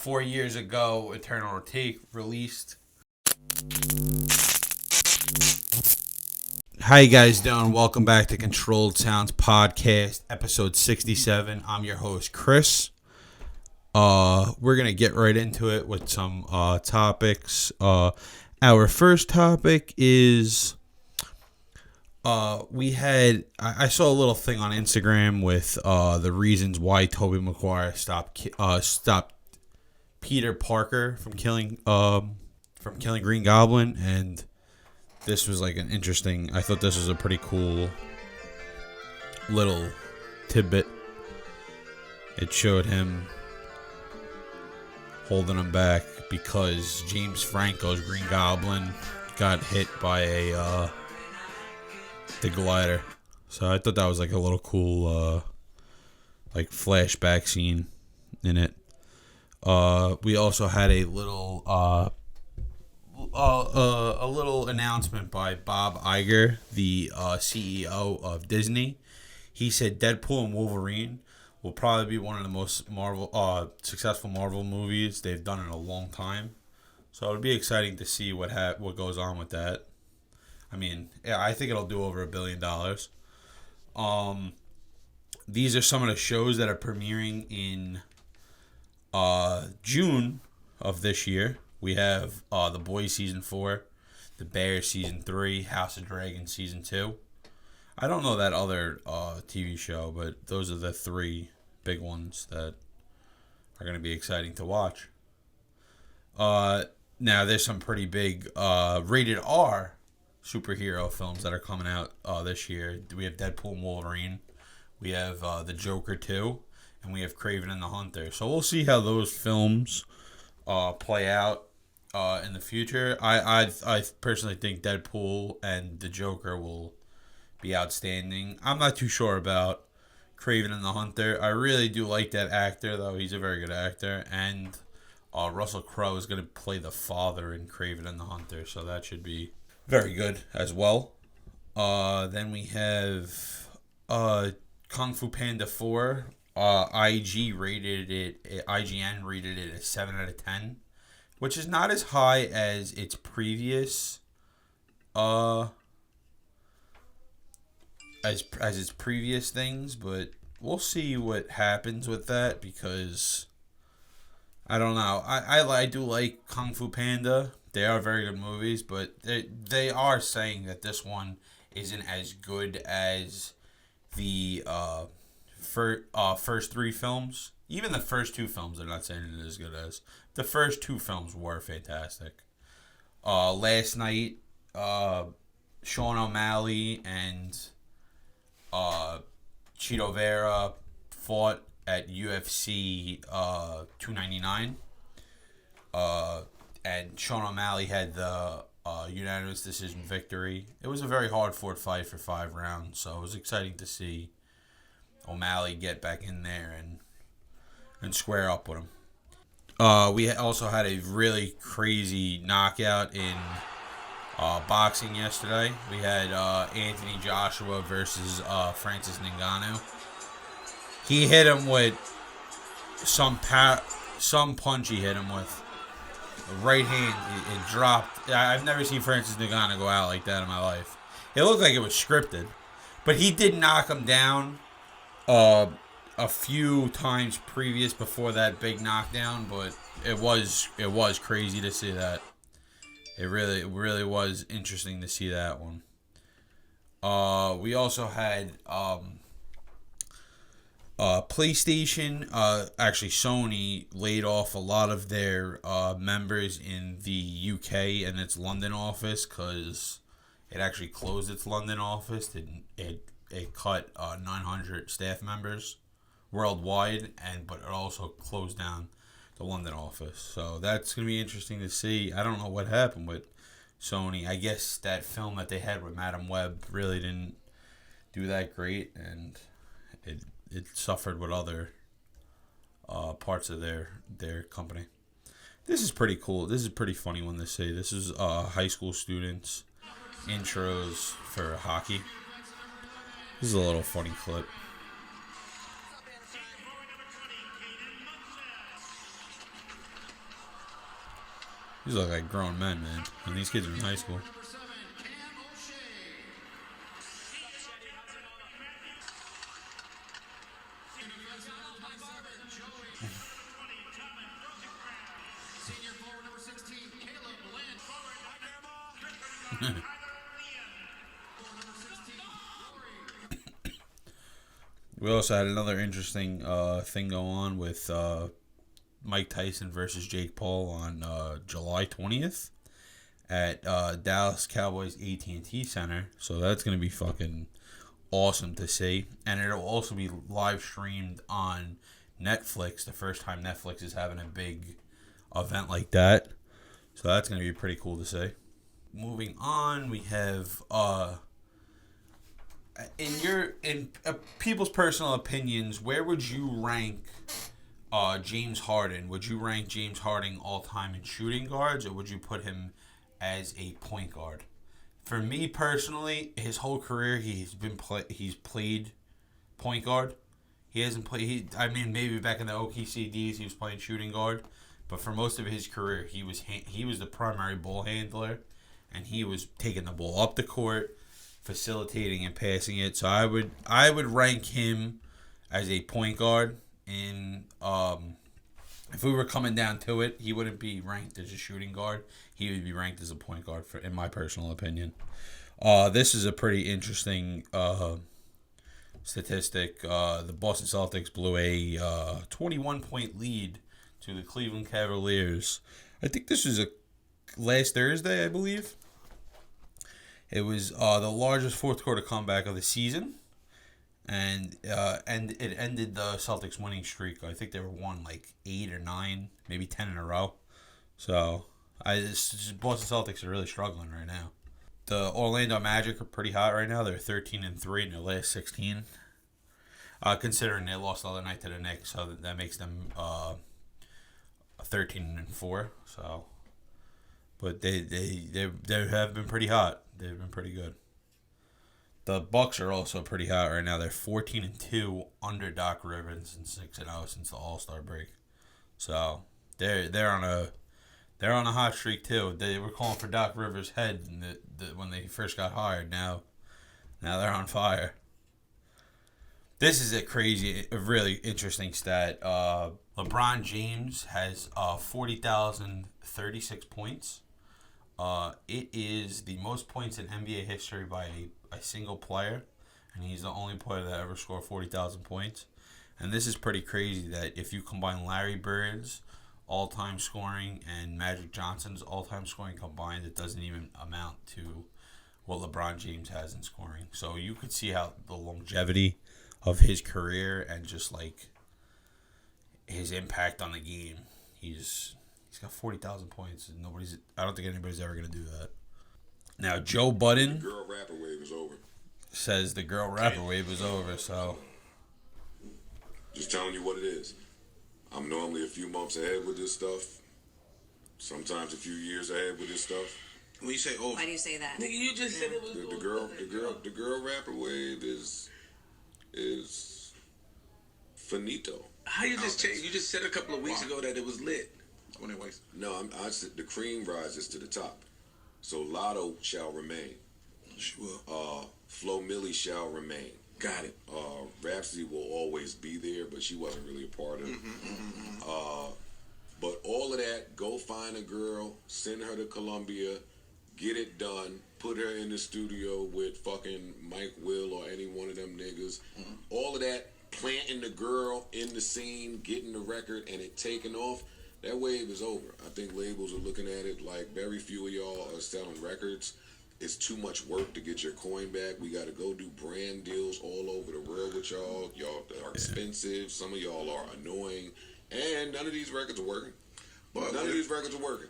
4 years ago, Eternal Take released. How you guys doing? Welcome back to Controlled Sounds Podcast, episode 67. I'm your host, Chris. We're going to get right into it with some topics. Our first topic is I saw a little thing on Instagram with the reasons why Tobey Maguire stopped Peter Parker from killing Green Goblin, and this was like an interesting. I thought this was a pretty cool little tidbit. It showed him holding him back because James Franco's Green Goblin got hit by the glider. So I thought that was like a little cool like flashback scene in it. We also had a little announcement by Bob Iger, the CEO of Disney. He said Deadpool and Wolverine will probably be one of the most successful Marvel movies they've done in a long time. So it'll be exciting to see what goes on with that. I mean, yeah, I think it'll do over $1 billion. These are some of the shows that are premiering in June of this year. We have The Boys Season 4, The Bear Season 3, House of Dragons Season 2. I don't know that other TV show, but those are the three big ones that are going to be exciting to watch. Now, there's some pretty big rated R superhero films that are coming out this year. We have Deadpool and Wolverine. We have The Joker 2. And we have Kraven and the Hunter. So we'll see how those films play out in the future. I personally think Deadpool and the Joker will be outstanding. I'm not too sure about Kraven and the Hunter. I really do like that actor, though. He's a very good actor. And Russell Crowe is going to play the father in Kraven and the Hunter. So that should be very good as well. Then we have Kung Fu Panda 4. IGN rated it a 7 out of 10, which is not as high as its previous as its previous things, but we'll see what happens with that because I don't know. I do like Kung Fu Panda. They are very good movies, but they are saying that this one isn't as good as the first three films. Even the first two films, they're not saying it as good as. The first two films were fantastic. Last night, Sean O'Malley and Chito Vera fought at UFC 299. And Sean O'Malley had the unanimous decision victory. It was a very hard-fought fight for 5 rounds, so it was exciting to see O'Malley get back in there and square up with him. We also had a really crazy knockout in boxing yesterday. We had Anthony Joshua versus Francis Ngannou. He hit him with some punch he hit him with. The right hand, it dropped. I've never seen Francis Ngannou go out like that in my life. It looked like it was scripted. But he did knock him down a few times previous before that big knockdown, but it was crazy to see that. It really was interesting to see that one. We also had PlayStation. Actually, Sony laid off a lot of their members in the UK and its London office because it actually closed its London office. It cut 900 staff members worldwide, but it also closed down the London office. So that's going to be interesting to see. I don't know what happened with Sony. I guess that film that they had with Madam Web really didn't do that great, and it suffered with other parts of their company. This is pretty cool. This is a pretty funny one to see. This is high school students intros for hockey. This is a little funny clip. These look like grown men, man. And these kids are in high school. We also had another interesting thing go on with Mike Tyson versus Jake Paul on July 20th at Dallas Cowboys AT&T Center. So that's going to be fucking awesome to see. And it'll also be live streamed on Netflix. The first time Netflix is having a big event like that. So that's going to be pretty cool to see. Moving on, we have in people's personal opinions, where would you rank James Harden? Would you rank James Harden all time in shooting guards, or would you put him as a point guard? For me personally, his whole career he's played point guard. He hasn't played. Maybe back in the OKCDs he was playing shooting guard, but for most of his career he was the primary ball handler, and he was taking the ball up the court, facilitating and passing it. So I would rank him as a point guard. And if we were coming down to it, he wouldn't be ranked as a shooting guard. He would be ranked as a point guard, in my personal opinion. This is a pretty interesting statistic. The Boston Celtics blew a 21-point lead to the Cleveland Cavaliers. I think this was last Thursday, I believe. It was the largest fourth quarter comeback of the season, and it ended the Celtics winning streak. I think they were won like 8 or 9, maybe 10 in a row. So Boston Celtics are really struggling right now. The Orlando Magic are pretty hot right now. They're 13-3 in their last 16. Considering they lost the other night to the Knicks, so that makes them 13-4. So, but they have been pretty hot. They've been pretty good. The Bucks are also pretty hot right now. They're 14-2 under Doc Rivers and 6-0 since the All-Star break. So they're on a hot streak too. They were calling for Doc Rivers' head when they first got hired. Now they're on fire. This is a really interesting stat. LeBron James has 40,036 points. It is the most points in NBA history by a single player, and he's the only player that ever scored 40,000 points. And this is pretty crazy that if you combine Larry Bird's all-time scoring and Magic Johnson's all-time scoring combined, it doesn't even amount to what LeBron James has in scoring. So you could see how the longevity of his career and just like his impact on the game. He's got 40,000 points, and I don't think anybody's ever gonna do that. Now Joe Budden, the girl rapper wave is over. Says the girl rapper wave is over. So just telling you what it is. I'm normally a few months ahead with this stuff. Sometimes a few years ahead with this stuff. When you say over, why do you say that? Nigga, you just said it was the girl rapper wave is finito. How you just change? You just said a couple of weeks ago that it was lit. No, I said the cream rises to the top. So Lotto shall remain. Sure. Flo Milli shall remain. Got it. Rhapsody will always be there, but she wasn't really a part of it. But all of that, go find a girl, send her to Columbia, get it done, put her in the studio with fucking Mike Will or any one of them niggas. All of that, planting the girl in the scene, getting the record, and it taking off. That wave is over. I think labels are looking at it like very few of y'all are selling records. It's too much work to get your coin back. We got to go do brand deals all over the world with y'all. Y'all are expensive. Some of y'all are annoying. And none of these records are working. But none of these records are working.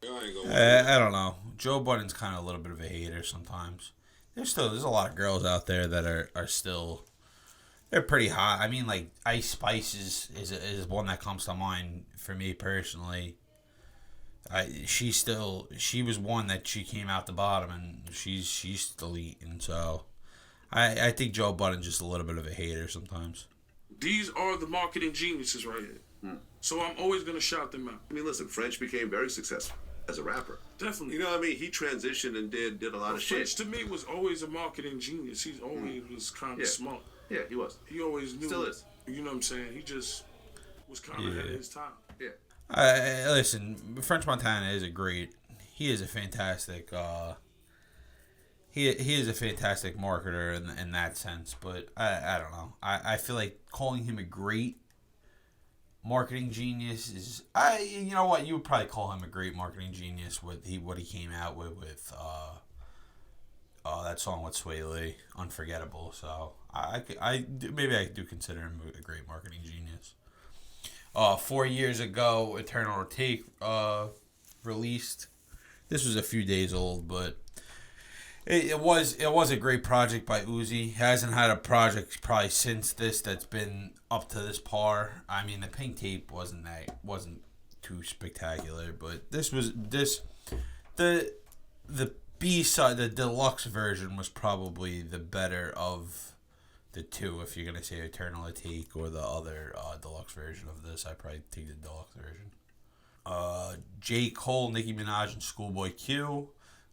I don't know. Joe Budden's kind of a little bit of a hater sometimes. There's a lot of girls out there that are still... They're pretty hot. I mean, like, Ice Spice is one that comes to mind for me personally. She was one that she came out the bottom, and she's still eating. So, I think Joe Budden's just a little bit of a hater sometimes. These are the marketing geniuses right here. So I'm always going to shout them out. I mean, listen, French became very successful as a rapper. Definitely. You know what I mean? He transitioned and did a lot of shit. French to me was always a marketing genius. He always was kind of smart. Yeah, he was. He always knew. Still is. You know what I'm saying? He just was kind of ahead of his time. Yeah. Listen, French Montana is he is a fantastic, he is a fantastic marketer in that sense, but I don't know. I feel like calling him a great marketing genius is, you know what, you would probably call him a great marketing genius with what he came out with that song with Sway Lee, Unforgettable. So maybe I do consider him a great marketing genius. 4 years ago, Eternal Take released. This was a few days old, but it was a great project by Uzi. He hasn't had a project probably since this that's been up to this par. I mean, the Pink Tape wasn't too spectacular, but the B-side, the deluxe version was probably the better of the two. If you're gonna say Eternal Take or the other deluxe version of this, I probably take the deluxe version. J. Cole, Nicki Minaj, and Schoolboy Q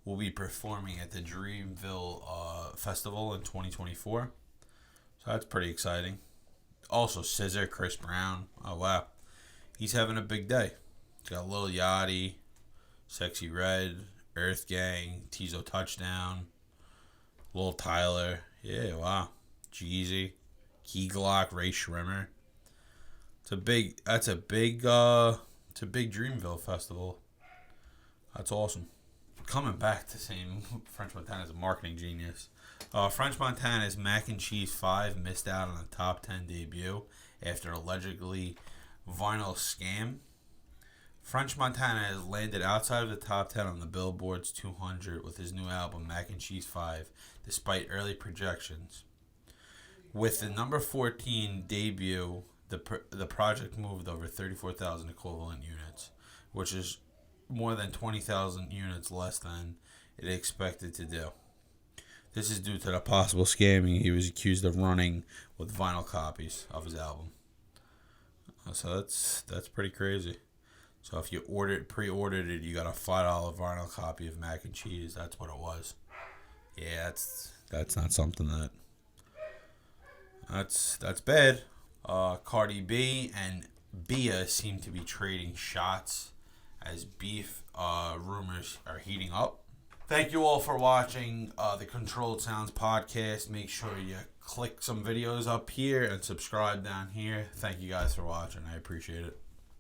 will be performing at the Dreamville Festival in 2024. So that's pretty exciting. Also, SZA, Chris Brown. Oh, wow. He's having a big day. He's got Lil Yachty, Sexy Red, Earth Gang, Tizo Touchdown, Lil Tyler. Yeah, wow. Jeezy, Key Glock, Ray Shrimmer. It's a big Dreamville festival. That's awesome. Coming back to saying French Montana is a marketing genius. French Montana's Mac and Cheese 5 missed out on a top 10 debut after allegedly vinyl scam. French Montana has landed outside of the top 10 on the Billboard's 200 with his new album Mac and Cheese 5, despite early projections. With the number 14 debut, the project moved over 34,000 equivalent units, which is more than 20,000 units less than it expected to do. This is due to the possible scamming he was accused of running with vinyl copies of his album. So that's pretty crazy. So if you pre-ordered it, you got a $5 vinyl copy of Mac and Cheese. That's what it was. Yeah, that's not something that's bad. Cardi B and Bia seem to be trading shots as beef rumors are heating up. Thank you all for watching the Controlled Sounds podcast. Make sure you click some videos up here and subscribe down here. Thank you guys for watching. I appreciate it.